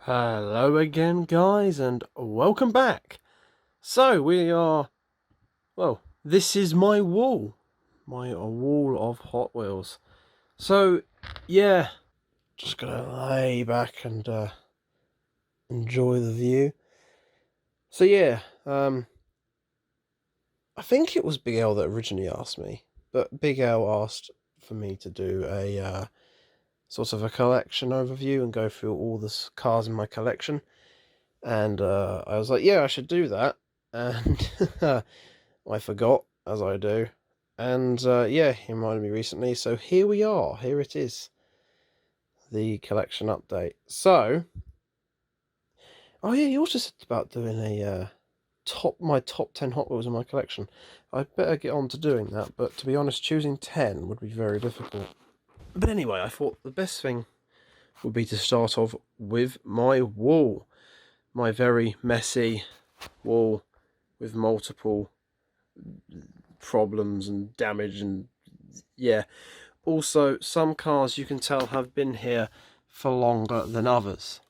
Hello again, guys, and welcome back. So, this is my wall. My wall of Hot Wheels. So, yeah, just gonna lay back and enjoy the view. So, yeah, I think it was Big L that originally asked me, but Big L asked for me to do a sort of a collection overview and go through all the cars in my collection. And I was like, yeah, I should do that. And I forgot, as I do. And yeah, he reminded me recently. So here we are. Here it is. The collection update. So, oh yeah, you also said about doing a my top 10 Hot Wheels in my collection. I'd better get on to doing that. But to be honest, choosing 10 would be very difficult. But anyway, I thought the best thing would be to start off with my wall. My very messy wall with multiple problems and damage, and yeah, also some cars you can tell have been here for longer than others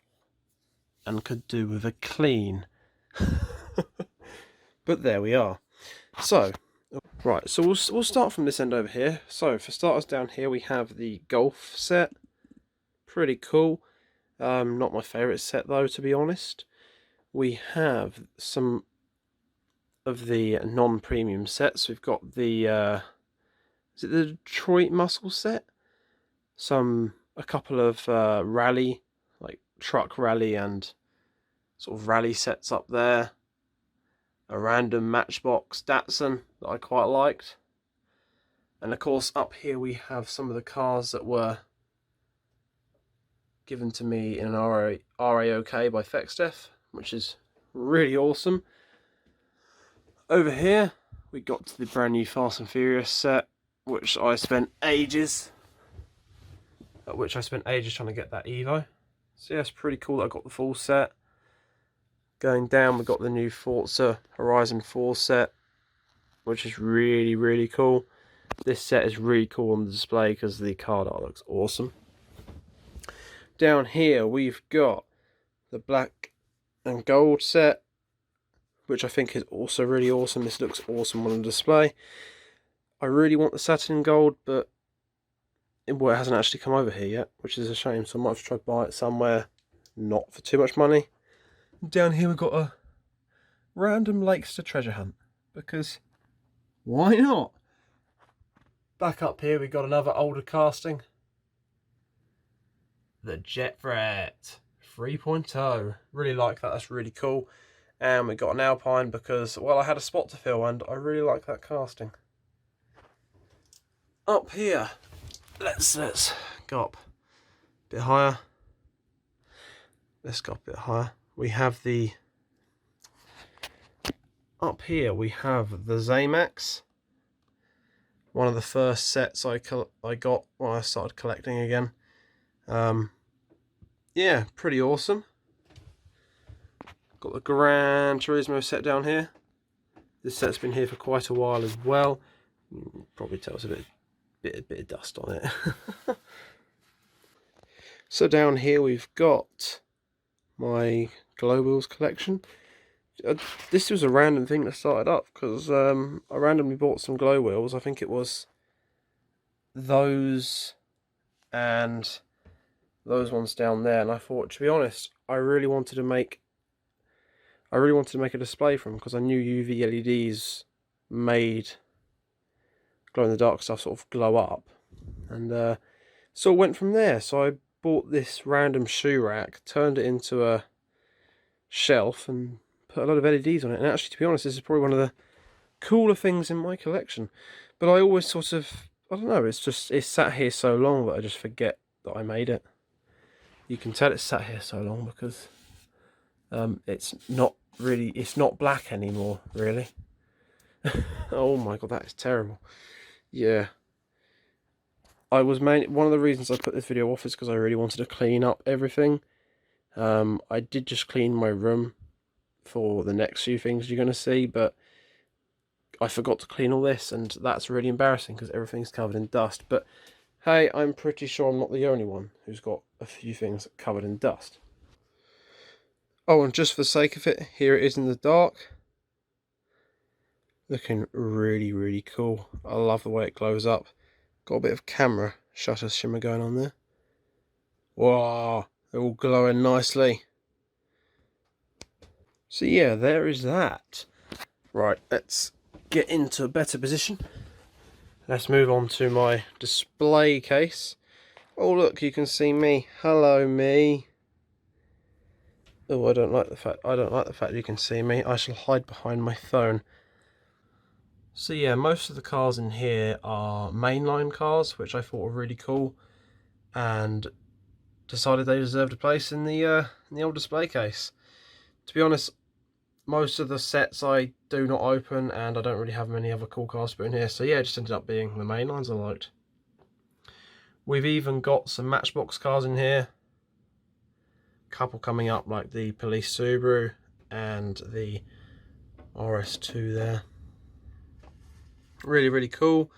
and could do with a clean. But there we are. So right, so we'll start from this end over here. So for starters, down here we have the Golf set. Pretty cool. Not my favorite set though, to be honest. We have some of the non-premium sets. We've got the is it the Detroit Muscle set? A couple of rally, like truck rally and sort of rally sets up there. A random Matchbox Datsun that I quite liked. And of course up here we have some of the cars that were given to me in an RAOK by FXDEF, which is really awesome. Over here we got to the brand new Fast and Furious set, which I spent ages trying to get that Evo. So yeah, it's pretty cool that I got the full set. Going down, we've got the new Forza Horizon 4 set, which is really, really cool. This set is really cool on the display because the card art looks awesome. Down here, we've got the black and gold set, which I think is also really awesome. This looks awesome on the display. I really want the satin gold, but it hasn't actually come over here yet, which is a shame. So I might have to try to buy it somewhere, not for too much money. Down here we've got a random Lakester treasure hunt, because why not? Back up here we've got another older casting. The Jetfret 3.0. Really like that, that's really cool. And we got an Alpine because, well, I had a spot to fill and I really like that casting. Up here, let's go up a bit higher. Let's go up a bit higher. We have up here we have the Zamax. One of the first sets I got when I started collecting again. Yeah, pretty awesome. Got the Gran Turismo set down here. This set's been here for quite a while as well. You can probably tell it's a bit of dust on it. So down here we've got my Glow Wheels collection. This was a random thing that started up because I randomly bought some Glow Wheels. I think it was those and those ones down there, and I thought, to be honest, I really wanted to make a display for them because I knew UV LEDs made glow in the dark stuff sort of glow up, and so it went from there. So I bought this random shoe rack, turned it into a shelf, and put a lot of LEDs on it. And actually, to be honest, this is probably one of the cooler things in my collection. But I always sort of, I don't know, it's sat here so long that I just forget that I made it. You can tell it's sat here so long because it's not black anymore, really. Oh my god, that is terrible. Yeah. One of the reasons I put this video off is because I really wanted to clean up everything. I did just clean my room for the next few things you're going to see, but I forgot to clean all this, and that's really embarrassing because everything's covered in dust. But hey, I'm pretty sure I'm not the only one who's got a few things covered in dust. Oh, and just for the sake of it, here it is in the dark. Looking really, really cool. I love the way it glows up. Got a bit of camera shutter shimmer going on there. Wow, they're all glowing nicely. So yeah, there is that. Right, let's get into a better position. Let's move on to my display case. Oh look, you can see me. Hello, me. Oh, I don't like the fact you can see me. I shall hide behind my phone. So yeah, most of the cars in here are mainline cars, which I thought were really cool, and decided they deserved a place in the old display case. To be honest, most of the sets I do not open, and I don't really have many other cool cars to put in here. So yeah, it just ended up being the mainlines I liked. We've even got some Matchbox cars in here. Couple coming up, like the Police Subaru and the RS2 there. Really, really cool.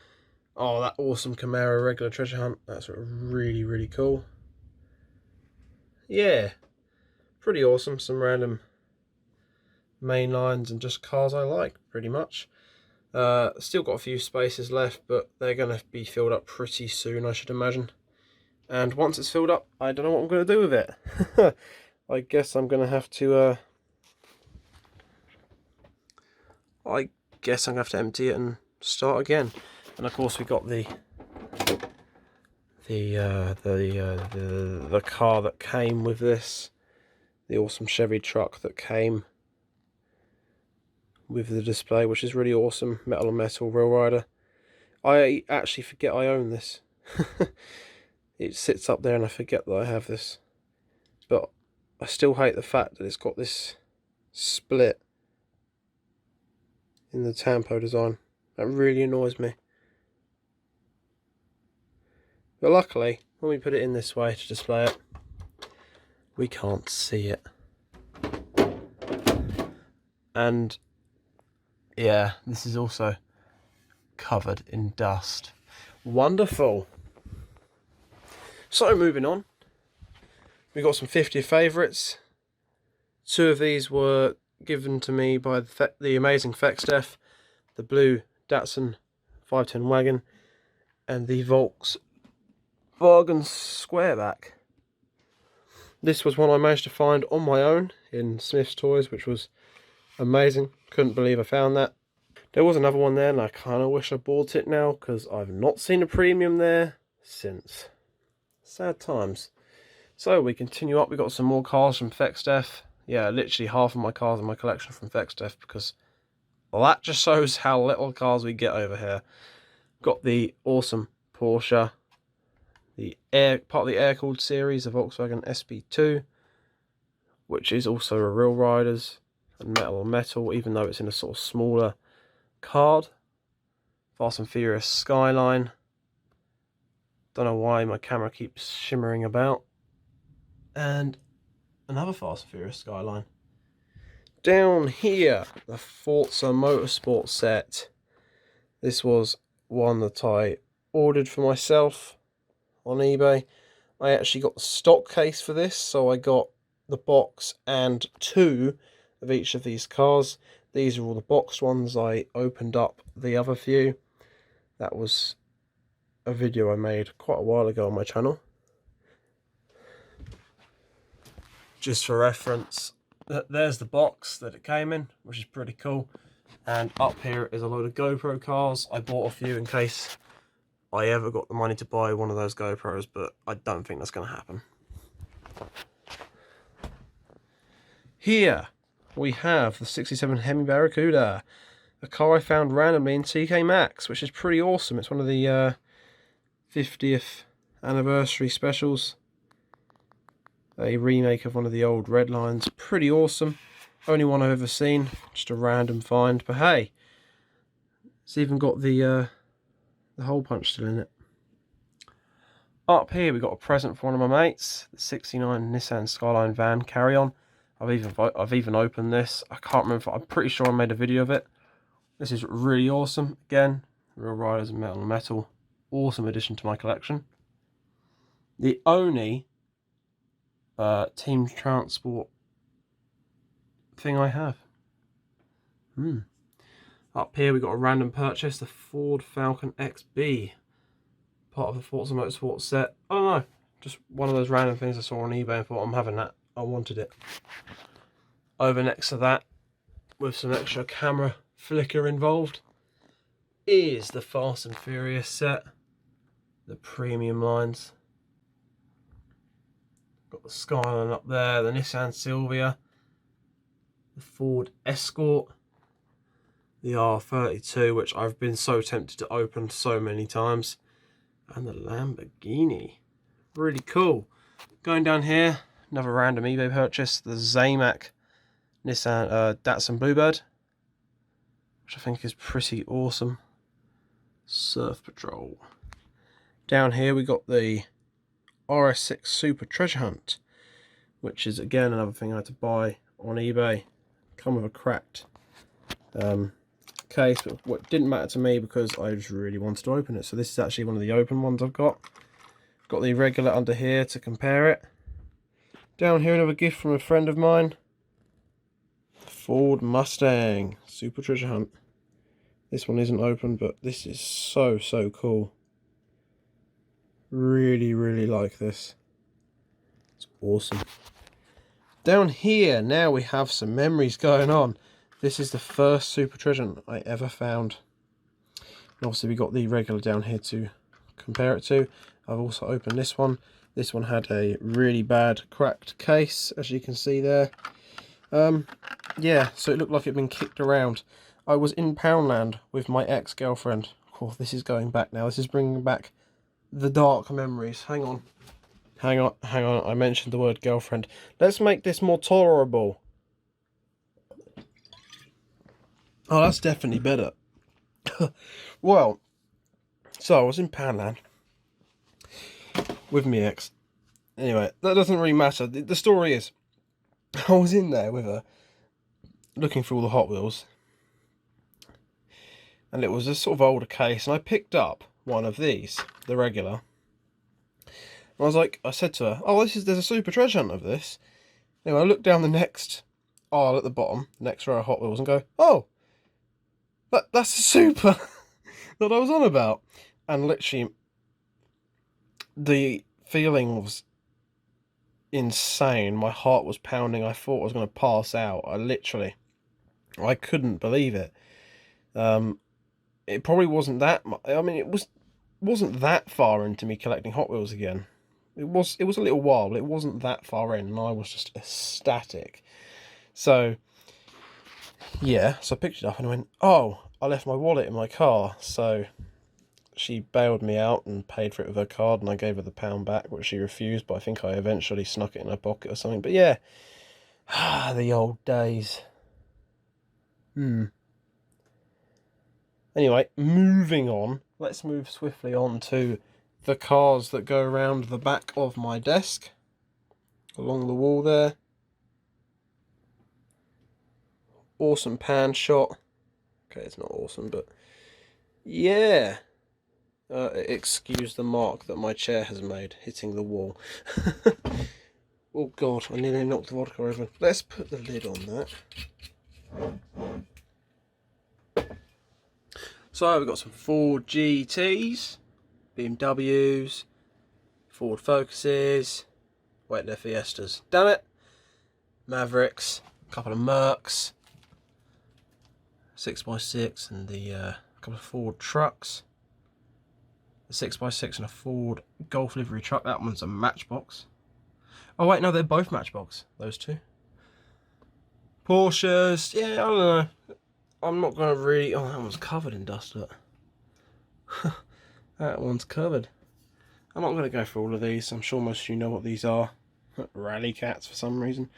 Oh, that awesome Camaro regular treasure hunt. That's really, really cool. Yeah, pretty awesome. Some random main lines and just cars I like, pretty much. Still got a few spaces left, but they're going to be filled up pretty soon, I should imagine. And once it's filled up, I don't know what I'm going to do with it. I guess I'm going to have to... empty it and start again. And of course, we got the car that came with this, the awesome Chevy truck that came with the display, which is really awesome. Metal on Metal Real Rider. I actually forget I own this. It sits up there and I forget that I have this, but I still hate the fact that it's got this split in the Tampo design. That really annoys me. But luckily, when we put it in this way to display it, we can't see it. And yeah, this is also covered in dust. Wonderful. So moving on, we got some 50 favourites. 2 of these were given to me by the amazing FXDEF, the blue Datsun 510 wagon, and the Volkswagen Squareback. This was one I managed to find on my own in Smith's Toys, which was amazing. Couldn't believe I found that. There was another one there, and I kind of wish I bought it now, because I've not seen a premium there since. Sad times. So we continue up. We got some more cars from FXDEF. Yeah, literally half of my cars in my collection from FXDEF, because well, that just shows how little cars we get over here. Got the awesome Porsche, part of the air-cooled series, the Volkswagen SP2, which is also a Real Riders and Metal on Metal, even though it's in a sort of smaller card. Fast and Furious Skyline. Don't know why my camera keeps shimmering about. And another Fast and Furious Skyline. Down here, the Forza Motorsport set. This was one that I ordered for myself on eBay. I actually got the stock case for this, so I got the box and 2 of each of these cars. These are all the boxed ones. I opened up the other few. That was a video I made quite a while ago on my channel. Just for reference, there's the box that it came in, which is pretty cool. And up here is a load of GoPro cars. I bought a few in case I ever got the money to buy one of those GoPros, but I don't think that's going to happen. Here we have the 67 Hemi Barracuda, a car I found randomly in TK Maxx, which is pretty awesome. It's one of the 50th anniversary specials. A remake of one of the old Redlines. Pretty awesome. Only one I've ever seen. Just a random find. But hey, it's even got the hole punch still in it. Up here we got a present for one of my mates. The 69 Nissan Skyline van carry-on. I've even opened this. I can't remember. I'm pretty sure I made a video of it. This is really awesome. Again, Real Riders and Metal on Metal. Awesome addition to my collection. The only Team Transport thing I have. Up here we got a random purchase, the Ford Falcon XB, part of the Forza Motorsport set. I don't know, just one of those random things I saw on eBay and thought, I'm having that. I wanted it. Over next to that, with some extra camera flicker involved, is the Fast and Furious set, the premium lines. Got the Skyline up there, the Nissan Silvia, the Ford Escort, the R32, which I've been so tempted to open so many times, and the Lamborghini. Really cool. Going down here, another random eBay purchase, the Zamac Nissan Datsun Bluebird, which I think is pretty awesome. Surf Patrol. Down here we got the RS6 Super Treasure Hunt, which is again another thing I had to buy on eBay. Come with a cracked case, but what didn't matter to me because I just really wanted to open it. So this is actually one of the open ones I've got. Got the regular under here to compare it. Down here another gift from a friend of mine. Ford Mustang Super Treasure Hunt. This one isn't open, but this is so cool. Really like this. It's awesome. Down here now we have some memories going on. This is the first Super Treasure Hunt I ever found. And obviously we got the regular down here to compare it to. I've also opened this one. This one had a really bad cracked case, as you can see there. Yeah, so it looked like it'd been kicked around. I was in Poundland with my ex-girlfriend. Oh, this is going back now. This is bringing back the dark memories. Hang on. I mentioned the word girlfriend. Let's make this more tolerable. Oh, that's definitely better. Well, so I was in Poundland with my ex. Anyway, that doesn't really matter. The story is, I was in there with her, looking for all the Hot Wheels. And it was a sort of older case, and I picked up one of these, the regular. And I said to her, oh, there's a Super Treasure Hunt of this. Anyway, I looked down the next aisle at the bottom, next row of Hot Wheels, and go, oh, that's the Super that I was on about. And literally, the feeling was insane. My heart was pounding. I thought I was going to pass out. I couldn't believe it. It probably wasn't that much. I mean, it wasn't that far into me collecting Hot Wheels again. It was a little while, but it wasn't that far in, and I was just ecstatic. So yeah, so I picked it up and I went, oh, I left my wallet in my car. So she bailed me out and paid for it with her card, and I gave her the £1 back, which she refused, but I think I eventually snuck it in her pocket or something. But yeah, the old days. Anyway, moving on. Let's move swiftly on to the cars that go around the back of my desk. Along the wall there. Awesome pan shot. Okay, it's not awesome, but yeah. Excuse the mark that my chair has made hitting the wall. Oh god, I nearly knocked the vodka over. Let's put the lid on that. So we've got some Ford GTs, BMWs, Ford Focuses, wait, they're Fiestas, damn it, Mavericks, a couple of Mercs, 6x6 and the couple of Ford trucks, a 6x6 and a Ford Golf livery truck. That one's a Matchbox. Oh wait, no, they're both Matchbox, those two. Porsches, yeah, I don't know. I'm not going to really... Oh, that one's covered in dust, look. That one's covered. I'm not going to go through all of these. I'm sure most of you know what these are. Rally cats for some reason.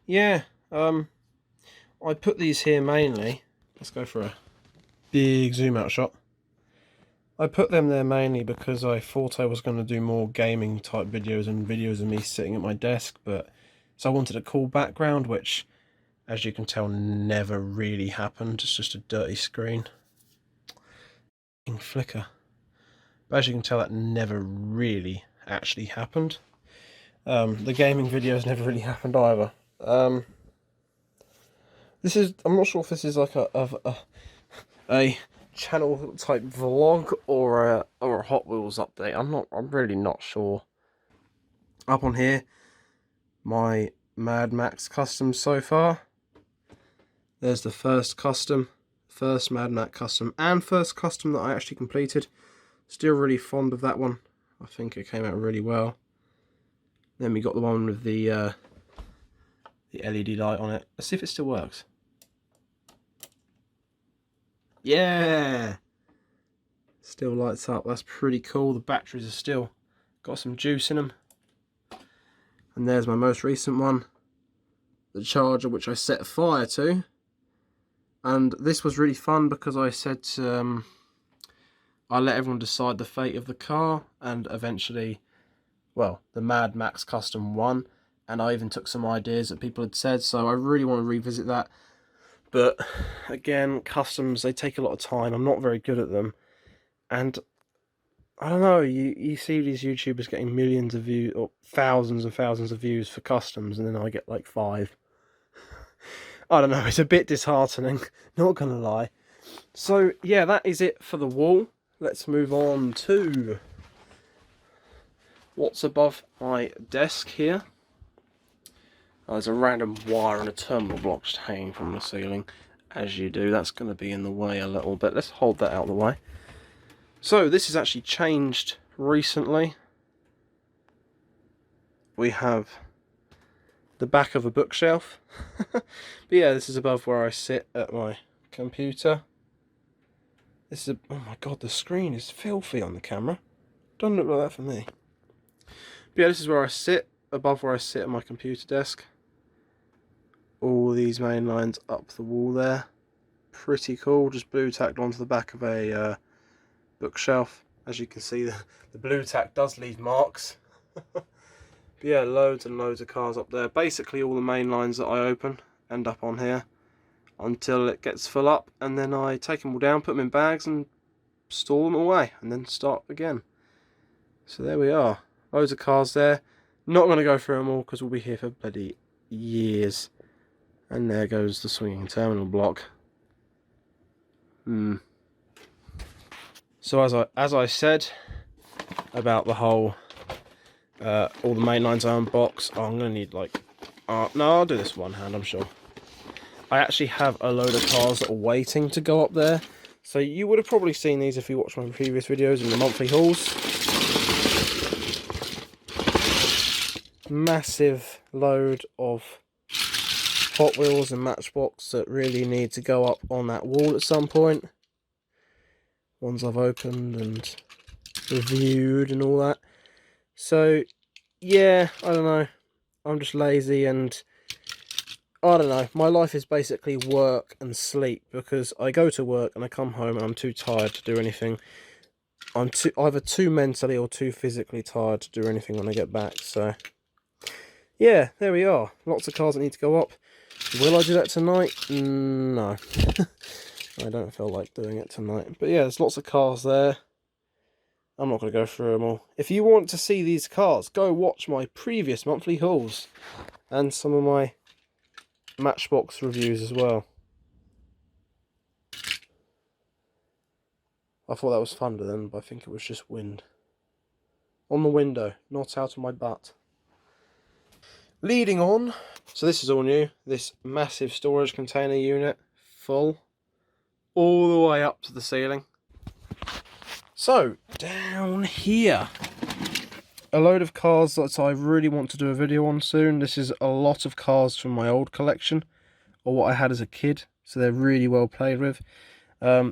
Yeah, I put these here mainly. Let's go for a big zoom out shot. I put them there mainly because I thought I was going to do more gaming type videos and videos of me sitting at my desk, but so I wanted a cool background, which, as you can tell, never really happened. It's just a dirty screen. Flicker. But as you can tell, that never really actually happened. The gaming videos never really happened either. This is, I'm not sure if this is like a channel type vlog or a Hot Wheels update. I'm really not sure. Up on here, my Mad Max custom so far. There's the first Mad Max custom, and first custom that I actually completed. Still really fond of that one. I think it came out really well. Then we got the one with the LED light on it. Let's see if it still works. Yeah! Still lights up. That's pretty cool. The batteries are still got some juice in them. And there's my most recent one. The charger, which I set fire to. And this was really fun because I said I let everyone decide the fate of the car, and eventually, well, the Mad Max Custom won. And I even took some ideas that people had said, so I really want to revisit that. But again, customs, they take a lot of time. I'm not very good at them. And I don't know, you see these YouTubers getting millions of views, or thousands and thousands of views for customs, and then I get like 5. I don't know, it's a bit disheartening, not gonna lie. So yeah, that is it for the wall. Let's move on to what's above my desk here. There's a random wire and a terminal block just hanging from the ceiling, as you do. That's going to be in the way a little bit. Let's hold that out of the way. So this has actually changed recently. We have the back of a bookshelf. But yeah, this is above where I sit at my computer. This is oh my god, the screen is filthy on the camera. Doesn't look like that for me. But yeah, this is where I sit, above where I sit at my computer desk. All these main lines up the wall there. Pretty cool, just blue tacked onto the back of a bookshelf. As you can see, the blue tack does leave marks. But yeah, loads and loads of cars up there. Basically all the main lines that I open end up on here until it gets full up, and then I take them all down, put them in bags and store them away, and then start again. So there we are, loads of cars there. Not going to go through them all because we'll be here for bloody years. And there goes the swinging terminal block. So as I said about the whole all the main lines I unbox, I'm gonna need like no, I'll do this one hand, I'm sure. I actually have a load of cars that are waiting to go up there. So you would have probably seen these if you watched my previous videos in the monthly hauls. Massive load of Hot Wheels and Matchbox that really need to go up on that wall at some point. Ones I've opened and reviewed and all that. So yeah, I don't know, I'm just lazy, and I don't know, my life is basically work and sleep, because I go to work and I come home and I'm too tired to do anything. I'm either too mentally or too physically tired to do anything when I get back. So yeah, there we are, lots of cars that need to go up. Will I do that tonight? No. I don't feel like doing it tonight. But yeah, there's lots of cars there. I'm not going to go through them all. If you want to see these cars, go watch my previous monthly hauls. And some of my Matchbox reviews as well. I thought that was thunder then, but I think it was just wind. On the window, not out of my butt. Leading on, so this is all new. This massive storage container unit, full, all the way up to the ceiling. So, down here, a load of cars that I really want to do a video on soon. This is a lot of cars from my old collection, or what I had as a kid, so they're really well played with. All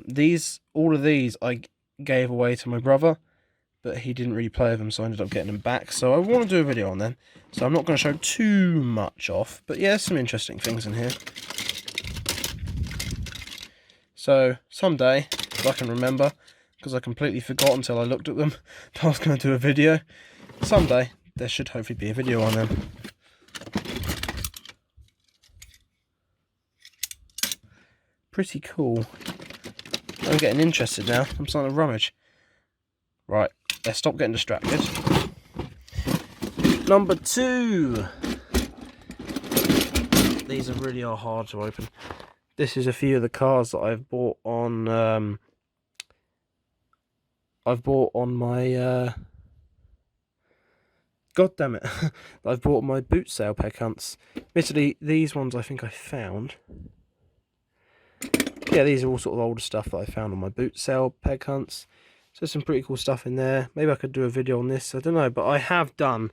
of these I gave away to my brother, but he didn't really play with them, so I ended up getting them back. So I want to do a video on them, so I'm not going to show too much off, but yeah, some interesting things in here. So someday, if I can remember, because I completely forgot until I looked at them, I was going to do a video. Someday, there should hopefully be a video on them. Pretty cool. I'm getting interested now. I'm starting to rummage. Right, let's stop getting distracted. Number 2. These really are hard to open. this is a few of the cars that I've bought on my God damn it. I've bought my boot sale peg hunts. Admittedly, these ones I think I found. Yeah, these are all sort of older stuff that I found on my boot sale peg hunts. So some pretty cool stuff in there. Maybe I could do a video on this, I don't know, but I have done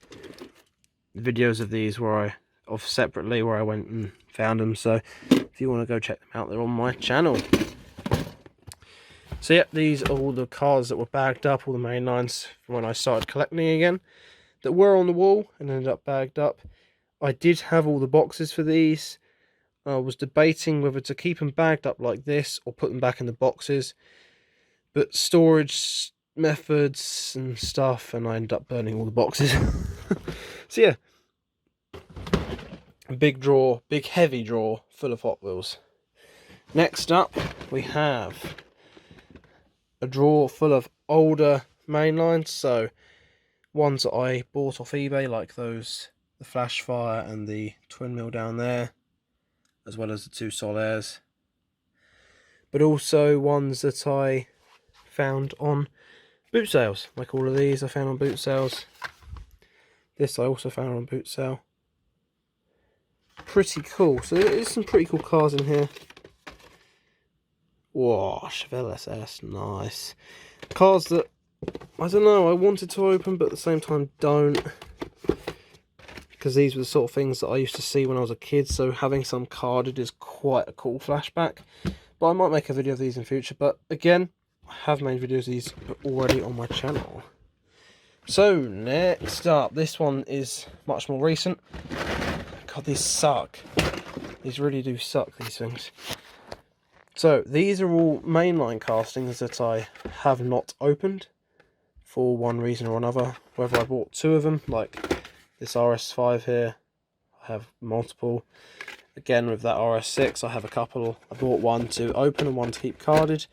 videos of these separately where I went and found them. So if you want to go check them out, they're on my channel. So yeah, these are all the cars that were bagged up, all the main lines from when I started collecting again, that were on the wall and ended up bagged up. I did have all the boxes for these. I was debating whether to keep them bagged up like this or put them back in the boxes, but storage methods and stuff, and I ended up burning all the boxes. So yeah, a big drawer, big heavy drawer full of Hot Wheels. Next up we have a drawer full of older mainlines, so ones that I bought off eBay, like those, the Flashfire and the Twin Mill down there, as well as the two Solaires, but also ones that I found on boot sales, like all of these I found on boot sales. This I also found on boot sale. Pretty cool. So there is some pretty cool cars in here. Whoa, Chevelle SS, nice. Cars that, I don't know, I wanted to open but at the same time don't, because these were the sort of things that I used to see when I was a kid, so having some carded is quite a cool flashback. But I might make a video of these in future, but again, I have made videos of these already on my channel. So next up, this one is much more recent. God, these suck. These really do suck, these things. So these are all mainline castings that I have not opened for one reason or another. Whether I bought two of them, like this RS5 here, I have multiple. Again, with that RS6, I have a couple. I bought one to open and one to keep carded.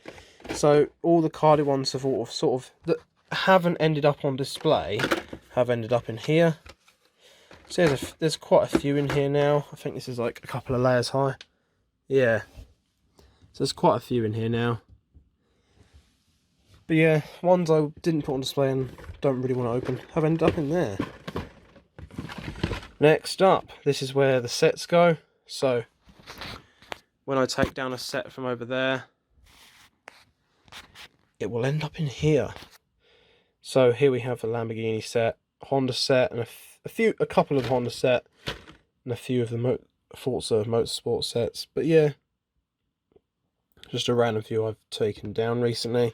So all the carded ones have sort of that haven't ended up on display have ended up in here. So there's quite a few in here now. I think this is like a couple of layers high. Yeah. So there's quite a few in here now. But yeah, ones I didn't put on display and don't really want to open have ended up in there. Next up, this is where the sets go. So when I take down a set from over there, it will end up in here. So here we have the Lamborghini set, Honda set, and a couple of Honda set, and a few of the Forza Motorsport sets. But yeah, just a random few I've taken down recently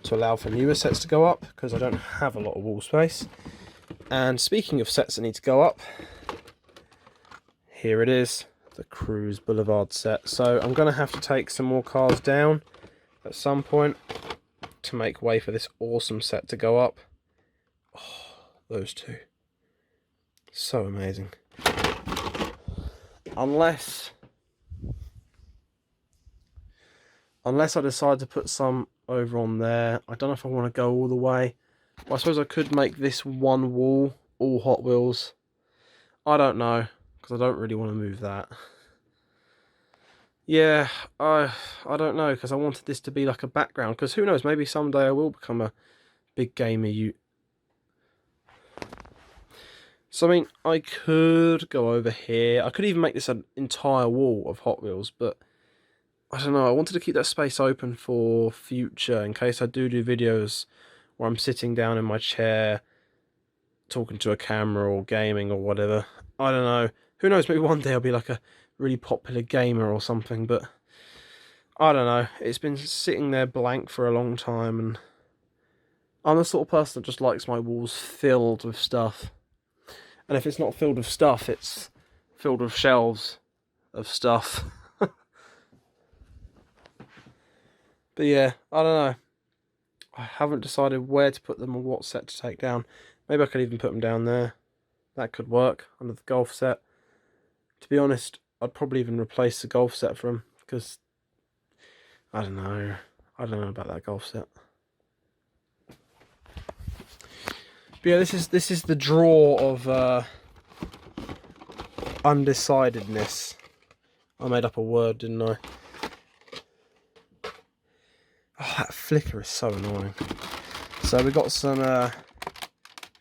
to allow for newer sets to go up, because I don't have a lot of wall space. And speaking of sets that need to go up, here it is, the Cruise Boulevard set. So I'm going to have to take some more cars down at some point to make way for this awesome set to go up. Oh, those two. So amazing. Unless I decide to put some over on there. I don't know if I want to go all the way. Well, I suppose I could make this one wall all Hot Wheels. I don't know, because I don't really want to move that. Yeah, I don't know, because I wanted this to be like a background, because who knows, maybe someday I will become a big gamer. So I mean, I could go over here. I could even make this an entire wall of Hot Wheels, but I don't know, I wanted to keep that space open for future, in case I do videos where I'm sitting down in my chair, talking to a camera or gaming or whatever. I don't know. Who knows, maybe one day I'll be like a really popular gamer or something, but I don't know. It's been sitting there blank for a long time, and I'm the sort of person that just likes my walls filled with stuff. And if it's not filled with stuff, it's filled with shelves of stuff. But yeah, I don't know. I haven't decided where to put them or what set to take down. Maybe I could even put them down there. That could work under the golf set. To be honest, I'd probably even replace the golf set for them, because I don't know about that golf set. But yeah, this is the draw of undecidedness. I made up a word, didn't I? Oh, that flicker is so annoying. So we got some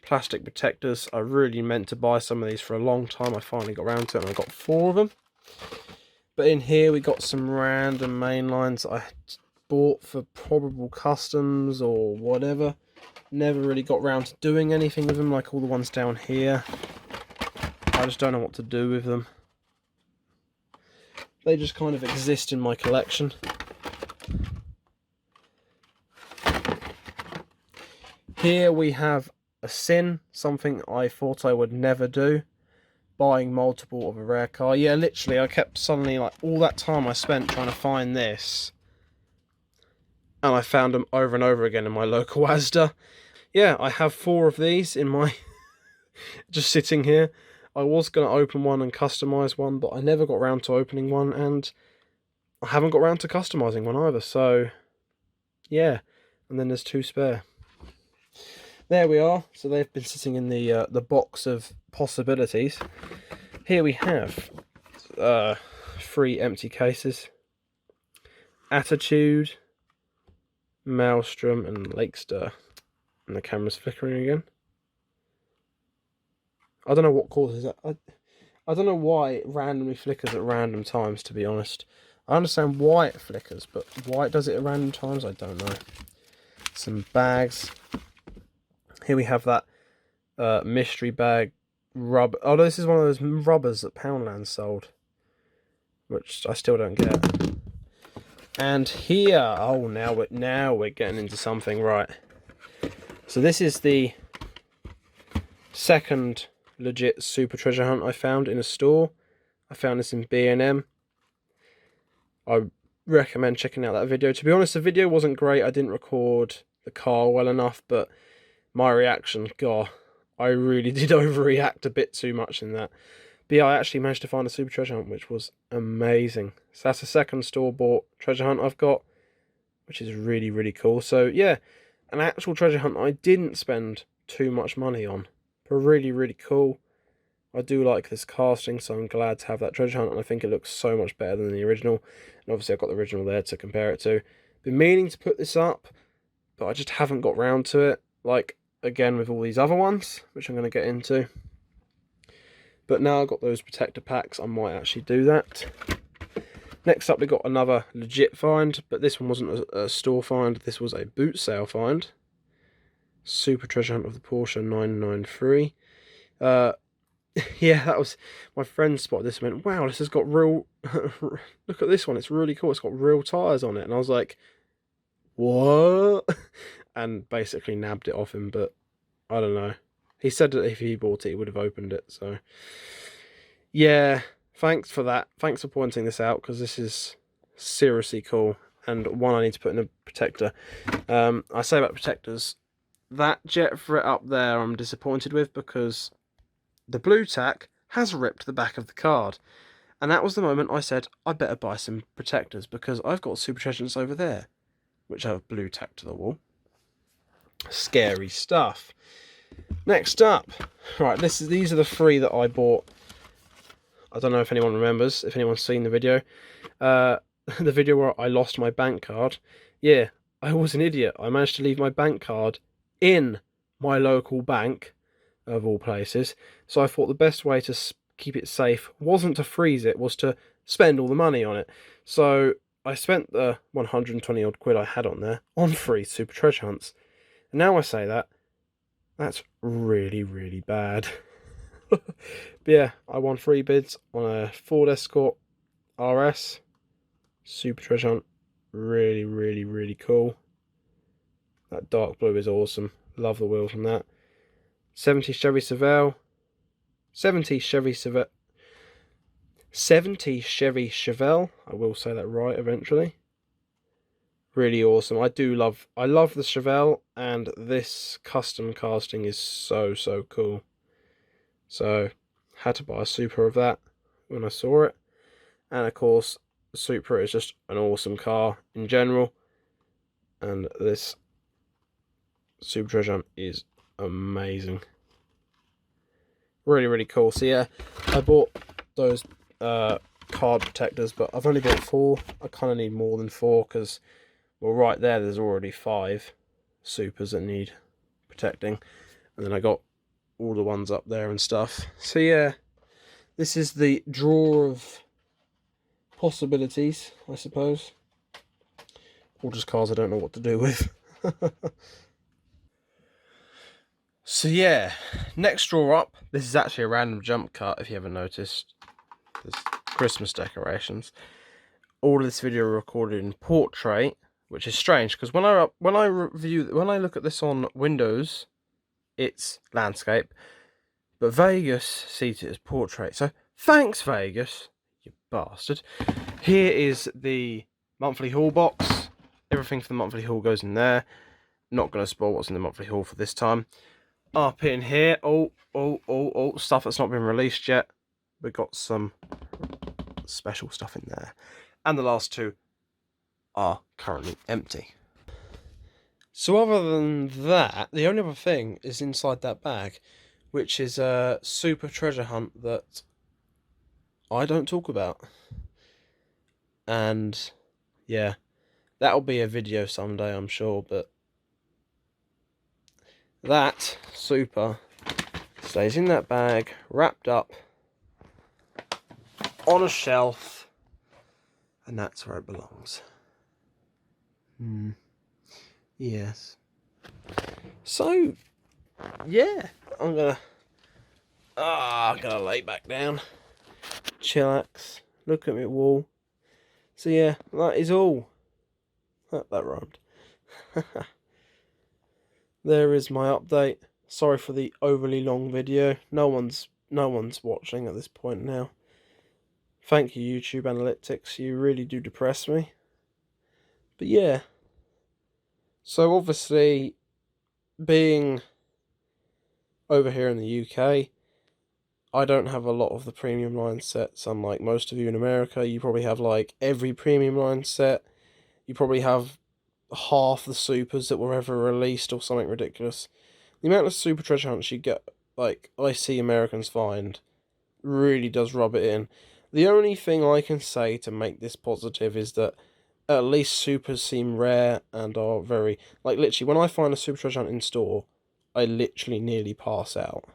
plastic protectors. I really meant to buy some of these for a long time. I finally got around to it and I got 4 of them. But in here we got some random main lines I bought for probable customs or whatever. Never really got round to doing anything with them, like all the ones down here. I just don't know what to do with them. They just kind of exist in my collection. Here we have a sin, something I thought I would never do. Buying multiple of a rare car. Yeah, literally, I kept suddenly, like, all that time I spent trying to find this. And I found them over and over again in my local Asda. Yeah, I have 4 of these in my... just sitting here. I was going to open one and customise one, but I never got around to opening one, and I haven't got around to customising one either, so... yeah, and then there's 2 spare. There we are. So they've been sitting in the box of possibilities. Here we have 3 empty cases. Attitude, Maelstrom, and Lakestar. And the camera's flickering again. I don't know what causes that. I don't know why it randomly flickers at random times, to be honest. I understand why it flickers, but why it does it at random times, I don't know. Some bags. Here we have that mystery bag rubber. Oh, this is one of those rubbers that Poundland sold, which I still don't get. And here, oh, now we're getting into something, right? So this is the second legit super treasure hunt I found in a store. I found this in B&M. I recommend checking out that video. To be honest, the video wasn't great. I didn't record the car well enough, but my reaction, God, I really did overreact a bit too much in that. But yeah, I actually managed to find a super treasure hunt, which was amazing. So that's the second store-bought treasure hunt I've got, which is really, really cool. So yeah, an actual treasure hunt I didn't spend too much money on, but really, really cool. I do like this casting, so I'm glad to have that treasure hunt, and I think it looks so much better than the original. And obviously I've got the original there to compare it to. Been meaning to put this up, but I just haven't got round to it. Like, again, with all these other ones, which I'm going to get into. But now I've got those protector packs, I might actually do that. Next up, we got another legit find, but this one wasn't a store find, this was a boot sale find. Super treasure hunt of the Porsche 993. Yeah, that was... my friend spotted this and went, wow, this has got real... look at this one, it's really cool, it's got real tyres on it. And I was like, what? And basically nabbed it off him, but I don't know. He said that if he bought it, he would have opened it, so... yeah, thanks for that. Thanks for pointing this out, because this is seriously cool, and one I need to put in a protector. I say about protectors, that jet fret up there I'm disappointed with, because the blue tack has ripped the back of the card. And that was the moment I said, I better buy some protectors, because I've got super treasures over there, which have blue tack to the wall. Scary stuff. Next up, right, these are the 3 that I bought. I don't know if anyone remembers, if anyone's seen the video. The video where I lost my bank card. Yeah, I was an idiot. I managed to leave my bank card in my local bank, of all places. So I thought the best way to keep it safe wasn't to freeze it, was to spend all the money on it. So I spent the 120 odd quid I had on there on 3 super treasure hunts. And now I say that, that's really, really bad. But yeah, I won 3 bids on a Ford Escort RS. Super treasure hunt. Really, really, really cool. That dark blue is awesome. Love the wheels on that. 70 Chevy Chevelle. 70 Chevy Chevelle. I will say that right eventually. Really awesome. I love the Chevelle, and this custom casting is so, so cool. So, had to buy a Supra of that when I saw it. And of course, the Supra is just an awesome car in general. And this Super treasure hunt is amazing. Really, really cool. So yeah, I bought those card protectors, but I've only bought 4. I kind of need more than 4, because Well, right there's already 5 supers that need protecting. And then I got all the ones up there and stuff. So yeah, this is the drawer of possibilities, I suppose. Or just cars I don't know what to do with. So yeah, next drawer up. This is actually a random jump cut, if you haven't noticed. There's Christmas decorations. All of this video recorded in portrait, which is strange because when I look at this on Windows, it's landscape, but Vegas sees it as portrait. So thanks, Vegas, you bastard. Here is the monthly haul box. Everything for the monthly haul goes in there. Not going to spoil what's in the monthly haul for this time. Up in here, stuff that's not been released yet. We've got some special stuff in there. And the last 2 are currently empty. So other than that, the only other thing is inside that bag, which is a super treasure hunt that I don't talk about. And yeah, that'll be a video someday, I'm sure, but that super stays in that bag, wrapped up on a shelf, and that's where it belongs. Yes. So, yeah, I'm gonna lay back down, chillax, look at my wall. So yeah, that is all. That rhymed. There is my update. Sorry for the overly long video. No one's watching at this point now. Thank you, YouTube Analytics. You really do depress me. But yeah. So obviously, being over here in the UK, I don't have a lot of the premium line sets. Unlike most of you in America, you probably have like every premium line set. You probably have half the supers that were ever released or something ridiculous. The amount of super treasure hunts you get, like I see Americans find, really does rub it in. The only thing I can say to make this positive is that at least supers seem rare and are very, like, literally when I find a super treasure hunt in store, I literally nearly pass out.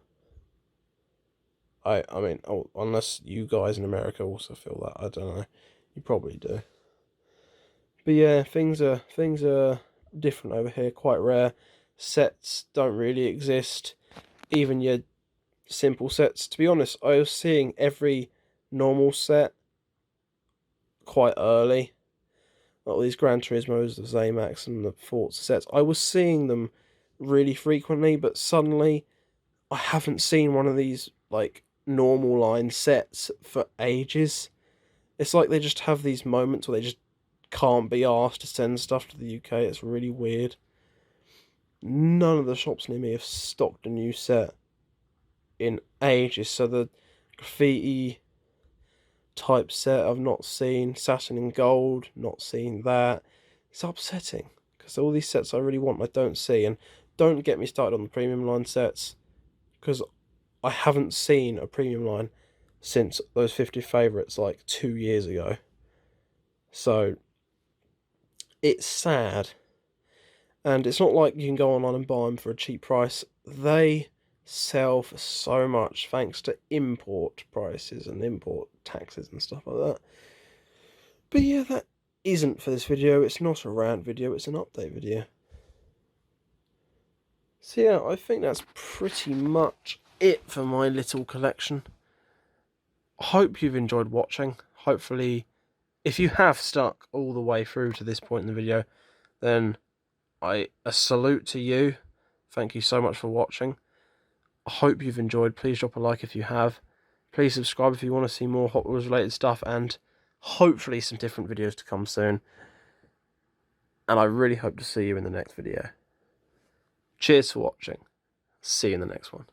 I mean, unless you guys in America also feel that, I don't know. You probably do. But yeah, things are different over here, quite rare. Sets don't really exist. Even your simple sets. To be honest, I was seeing every normal set quite early. Like all these Gran Turismos, the Zamax and the Forza sets. I was seeing them really frequently, but suddenly I haven't seen one of these like normal line sets for ages. It's like they just have these moments where they just can't be asked to send stuff to the UK. It's really weird. None of the shops near me have stocked a new set in ages. So the graffiti type set I've not seen. Saturn in gold, not seen that. It's upsetting because all these sets I really want I don't see. And don't get me started on the premium line sets because I haven't seen a premium line since those 50 favourites like 2 years ago. So it's sad. And it's not like you can go online and buy them for a cheap price. They sell for so much thanks to import prices and import taxes and stuff like that. But yeah, that isn't for this video. It's not a rant video, it's an update video. So yeah, I think that's pretty much it for my little collection. I hope you've enjoyed watching. Hopefully, if you have stuck all the way through to this point in the video, then a salute to you. Thank you so much for watching. I hope you've enjoyed. Please drop a like if you have. Please subscribe if you want to see more Hot Wheels related stuff and hopefully some different videos to come soon. And I really hope to see you in the next video. Cheers for watching. See you in the next one.